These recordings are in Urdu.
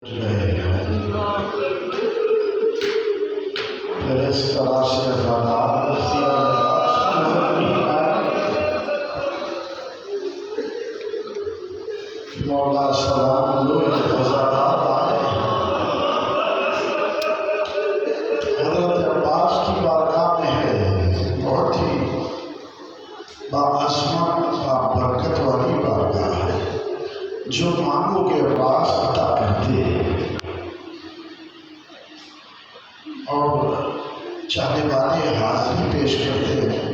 اس طرح سے مولا سلام لوگ فضادات آئے حضرت عباس کی بارگاہ میں ہے، بہت ہی باعظمت برکت والی بارگاہ ہے، جو مانگو کے عباس عطا کرتے ہیں اور چاہنے والے حاضری پیش کرتے ہیں۔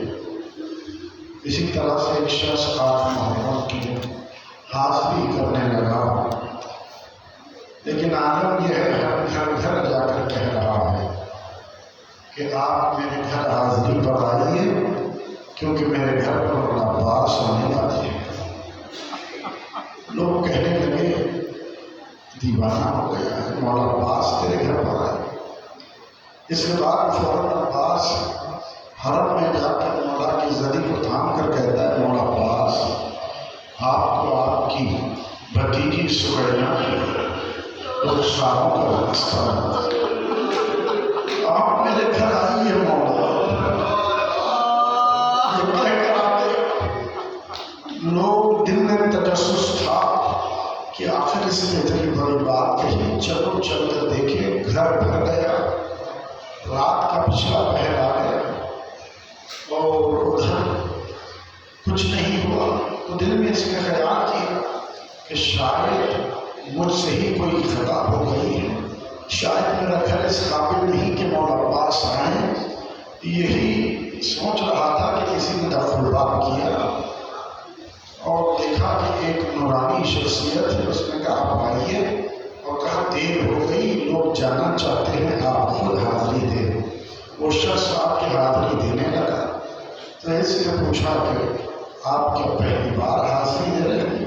اسی طرح سے ایک شخص آپ محرم کی حاضری کرنے لگا، لیکن عالم یہ ہے ہر گھر گھر جا کر کہہ رہا ہے کہ آپ میرے گھر حاضری پر آئیے، کیونکہ میرے گھر پر عباس ہونے والے ہیں۔ لوگ کہنے لگے دیوانہ ہو گیا ہے، مولا عباس تیرے گھر پر آئے۔ اس کے بعد فوراً عباس حرم میں جا کر مولا کی زری کو تھام کر کہتا ہے، مولا عباس آپ کو آپ کی بھتیجی سمیہ رخساروں کا واسطہ ہے، آپ میرے گھر آئیے مولا۔ یہ کہہ کر آتے لوگ دل میں تجسس تھا کہ آخر اس نے اتنی بڑی بات کہی، چلو چل کر دیکھیں۔ گھر بھر گیا، رات کا پچھلا پہر آ گیا اور ادھر کچھ نہیں ہوا، تو دل میں اس نے خیال کیا کہ شاید مجھ سے ہی کوئی خطا ہو گئی ہے، شاید میرا گھر اس قابل نہیں کہ مولا عباس آئیں۔ یہی سوچ رہا تھا کہ کسی نے دخل الباب کیا اور دیکھا کہ ایک نورانی شخصیت ہے، اس نے کہا آپ آئیے، اور کہا دیر ہو گئی، لوگ جانا چاہتے ہیں، آپ خود حاضری دیں۔ وہ شخص آپ کی حاضری دینے لگا تو اس نے پوچھا کہ آپ کیا پہلی بار حاضری دے رہے ہیں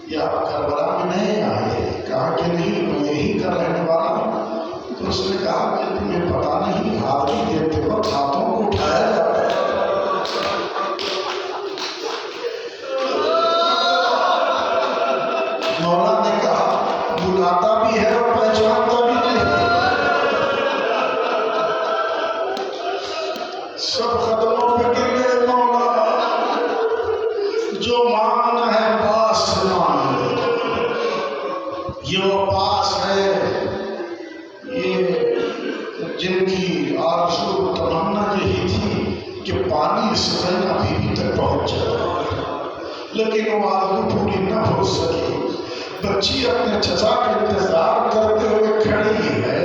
یا آپ کربلا میں نئے آئے؟ کہا کہ نہیں، میں یہی کا رہنے والا ہوں۔ تو اس نے کہا کہ تمہیں پتا نہیں، حاضری دیتے وقت ہاتھوں کو اٹھایا جاتا ہے۔ مولا نے کہا بلاتا بھی ہے اور پہچانتا بھی نہیں، سب قدموں پہ گر گئے مولا، جو مانگنا ہے عباس سے مانگ لے۔ یہ وہ عباس ہے، یہ جن کی آرزو تمنا یہی تھی کہ پانی سمیہ بیوی تک پہنچ جائے، لیکن وہ آرزو پوری نہ ہو سکی۔ بچی اپنے چچا کا انتظار کرتے ہوئے کھڑی ہے،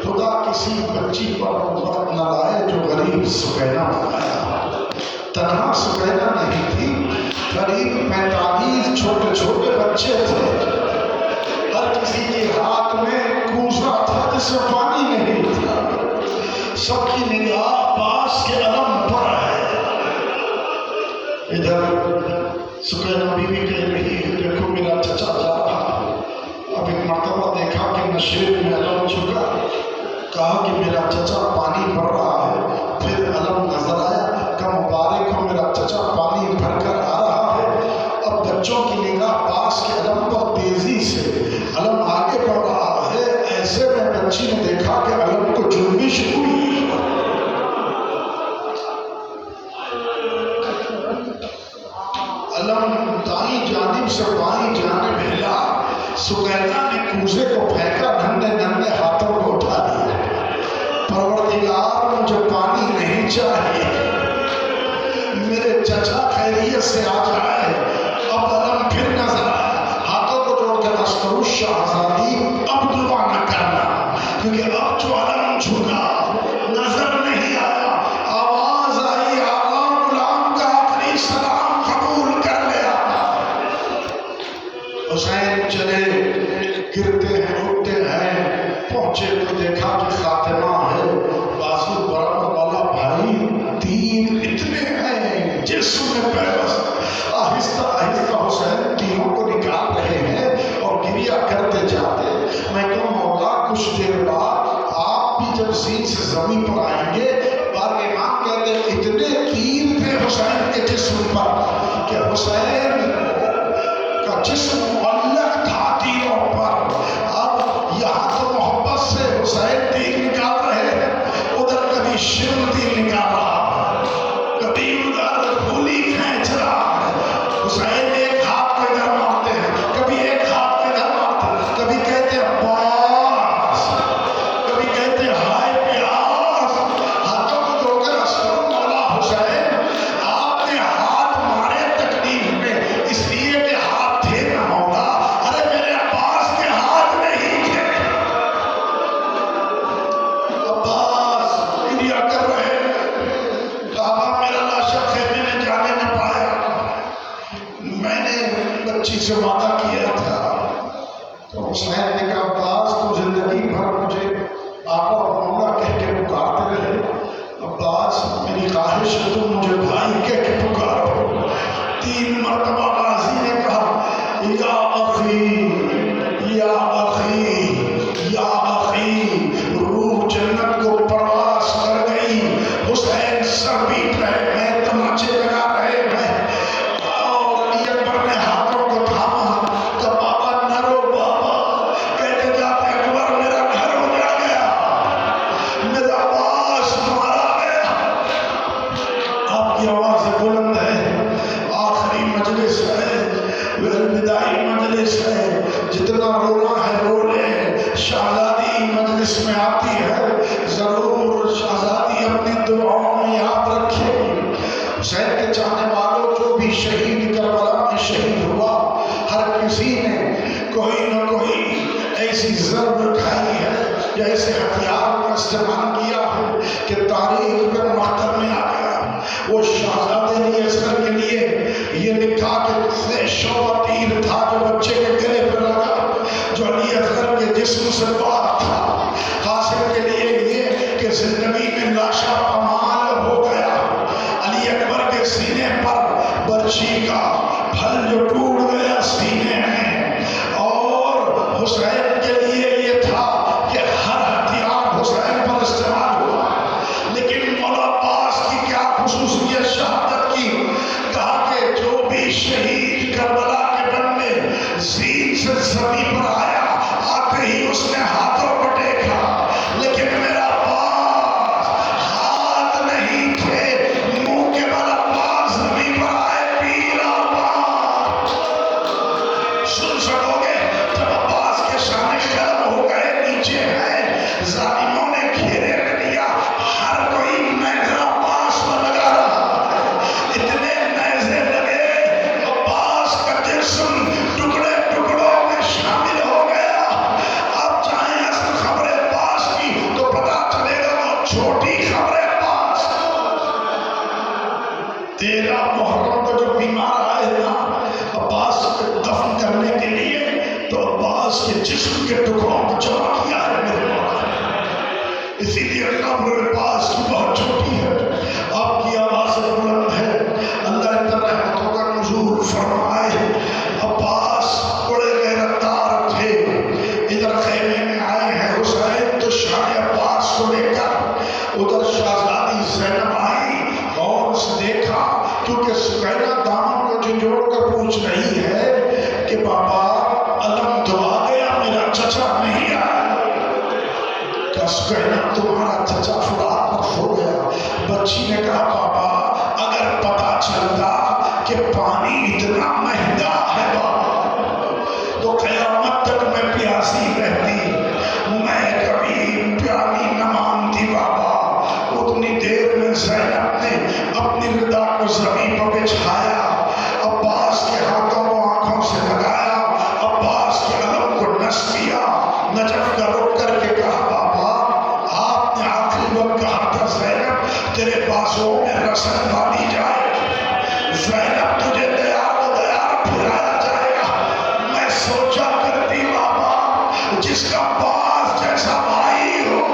خدا کسی بچی پر وقت نہ لائے جو غریب سکینہ بنایا۔ تنہا سکینہ نہیں تھی، قریب 45 چھوٹے چھوٹے بچے تھے، ہر کسی کے ہاتھ میں کوزہ تھا جس میں پانی نہیں تھا۔ سب کی نگاہ عباس کے علم پر ہے۔ ادھر سکینہ بیوی کہہ رہی ہے دیکھو میرا چچا جا رہا ہے۔ اب ایک مرتبہ دیکھا کہ نشیب میں علم چکا، کہا کہ میرا چچا پانی بھر رہا ہے، پھر علم نظر آیا، کہ مبارک ہو میرا چچا پانی بھر کر آ رہا ہے۔ اب بچوں کی نگاہ پاس کے علم پر تیزی سے، علم آگے بڑھ رہا ہے، ایسے میں بچی نے دیکھا کہ علم کو جنبش ہوئی۔ علم دائیں جانب سے بائیں جانب ہلا، سکینہ نے کوزے کو پھینکا، ننھے ننھے ہاتھوں کو اٹھا دیا۔ پروردگار مجھے پانی نہیں چاہیے، میرے چچا خیریت سے آ جائے۔ اب علم پھر نظر آیا، ہاتھوں کو جوڑ کر اسکرو شہزادی اب دعا نہ کرنا، کیونکہ اب جو علم جھکا نظر نہیں آیا، آواز آئی آقا غلام کا آخری سلام قبول کر لیا۔ حسین چلے، گرتے ہیں اٹھتے ہیں، پہنچے تو دیکھا کہ خاتمہ ہے، بازو برابر والا بھائی، تیر اتنے ہیں جسم میں پیوست۔ آہستہ آہستہ حسین تیروں کو نکال رہے ہیں اور گریہ کرتے جاتے۔ میں کہوں مولا کچھ دیر بعد آپ بھی جب زین سے زمین پر آئیں گے، بعد امام کہتے ہیں اتنے تیر تھے حسین کے جسم پر کہ حسین کا جسم معلق تھا تیروں پر۔ اب مجلس میں آتی ہے ضرور شہزادی اپنی دعاؤں میں یاد رکھے حسین کے چاہنے والوں جو بھی شہید کربلا میں شہید ہوا ہر کسی نے کوئی نہ کوئی ایسی ضرب کھائی ہے یا ایسے ہتھیار کا استعمال کیا ہے کہ تاریخ میں ماتم میں آ گیا. وہ شہزادے نے اصغر کے لیے یہ لکھا کہ شعبہ تیر تھا جو بچے کے گلے پر لگا جو علی اصغر کے جسم سے بات تھا. قاسم کے لیے یہ کہ زندگی میں لاشا پامال ہو گیا. علی اکبر کے سینے پر برچھی کا پھل جو ٹوٹ گیا سینے میں. اور حسین کے لیے یہ تھا کہ ہر ہتھیار حسین پر استعمال ہوا. لیکن مولا عباس کی کیا خصوصیت شہادت کی, کہا کہ جو بھی شہید کربلا کے بن میں زین سے زمین پر آیا آتے ہی اس نے ہاتھوں کو دیکھا, لیکن میرا عباس ہاتھ نہیں تھے, منہ کے بل عباس زمین پر آئے. پیر عباس سن سکو گے جب عباس کے شانے شرم ہو گئے نیچے ہیں ظالموں نے گھیرے رکھ دیا, ہر کوئی نیزہ عباس پر لگا رہا ہے. اتنے نیزے لگے عباس کا جسم ٹکڑے ٹکڑوں میں شامل ہو گیا. اب چاہیں اصل خبر عباس کی تو پتا چلے گا وہ چھوٹی خبر عباس. 13 محرم کو جو بیمار آئے نا عباس کو دفن کرنے کے لیے تو عباس کے جسم کے ٹکڑوں کو جمع کیا ہے میرے مولا. اسی لیے قبر عباس کی بہت چھوٹی ہے. آپ کی آواز بلند ہے, اللہ اتنا رحمتوں کا نزول فرمائے. عباس بڑے غیرتدار تھے, ادھر خیمے میں آئے ہیں حسین تو شان عباس کو لے کر ادھر شہزادی زینب آئی, غور سے دیکھا کیونکہ سکینہ دامن کو جھنجھوڑ کر پوچھ رہی ہے کہ بابا علم تو آ گیا, میرا چچا نہیں آیا. کہ سکینہ تمہارا چچا فلان پر ہو گیا. بچی نے کہا بابا اگر پتا چلتا کہ پانی اتنا مہنگا ہے بابا تو قیامت تک میں پیاسی رہتی, میں کبھی پیانی نہ مانتی بابا. اتنی دیر میں زینب نے اپنی ردا کو زمین پر بچھایا, عباس کے ہاتھوں کو آنکھوں سے لگایا, عباس کے علم کو نس کیا, نجف کا رک کر کے کہا بابا آپ نے آخری وقت کہا تھا زینب تیرے بازوں میں رسن باندھی جائے, زینب تجھے دیار و دیار پھرایا جائے گا. میں سوچا کرتی بابا جس کا باز جیسا بھائی ہو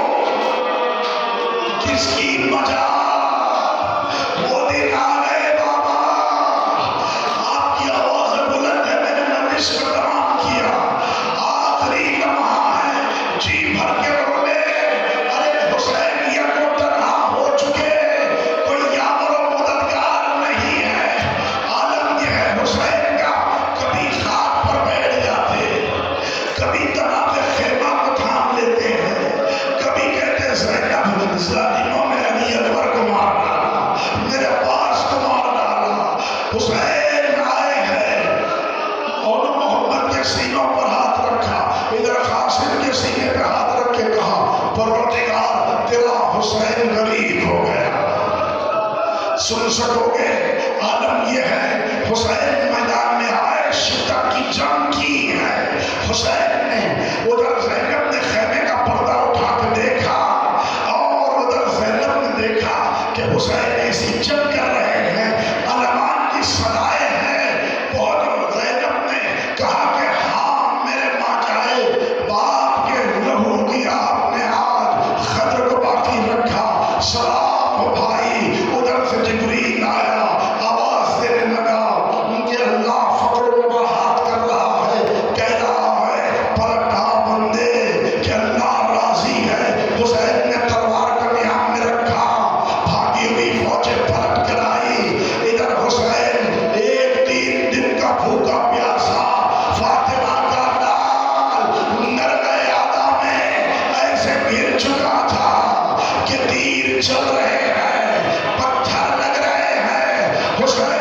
کس کی مجال, وہ دن آ گئے بابا. آپ کی آواز بلند ہے, میں نے نوش کا تمام کیا, آخری لمحہ ہے, جی بھر کے بولے ارے حسین یہ کو تنہا ہو چکے, کوئی یامر و مددگار نہیں ہے. عالم یہ ہے حسین کا, کبھی خاک پر بیٹھ جاتے, کبھی تناب خیمہ کو تھام لیتے ہیں, کبھی کہتے زینب ظالموں میں علی اکبر کو مار ڈالا, میرے پاس کو مار ڈالا. حسین آئے ہیں اور محمد کے سینوں پر ہاتھ رکھا, ادھر قاسم کے سینے پر ہاتھ رکھ کے کہا پروردگار تیرا حسین غریب ہو گیا. سن سکو گے عالم یہ ہے حسین میدان میں آئے, شدت کی جنگ کی ہے. حسین نے ادھر زینب نے خیمے کا پردہ اٹھا کے دیکھا اور ادھر زینب نے دیکھا کہ حسین ایسی جنگ کر رہے ہیں, علمان کی صدائیں ہیں. بہت زینب نے کہا کہ ہاں میرے ماں جائے, باپ کے لہو کی آپ نے آج خدر کو باقی رکھا. سلام بھائی. ادھر سے جبریل آیا, آواز دینے لگا کہ اللہ فقر و ہاتھ کر رہا ہے, کہہ رہا ہے پلٹا بندے کہ اللہ راضی ہے. حسین نے تلوار کا میان میں رکھا, بھاگی ہوئی فوجیں پلٹ کر آئی. ادھر حسین 3 دن کا بھوکا پیاسا, فاطمہ کا لال نرگے آدھا میں ایسے گر چکا تھا کہ تیر چل رہے ہیں, پتھر لگ رہے ہیں. حسین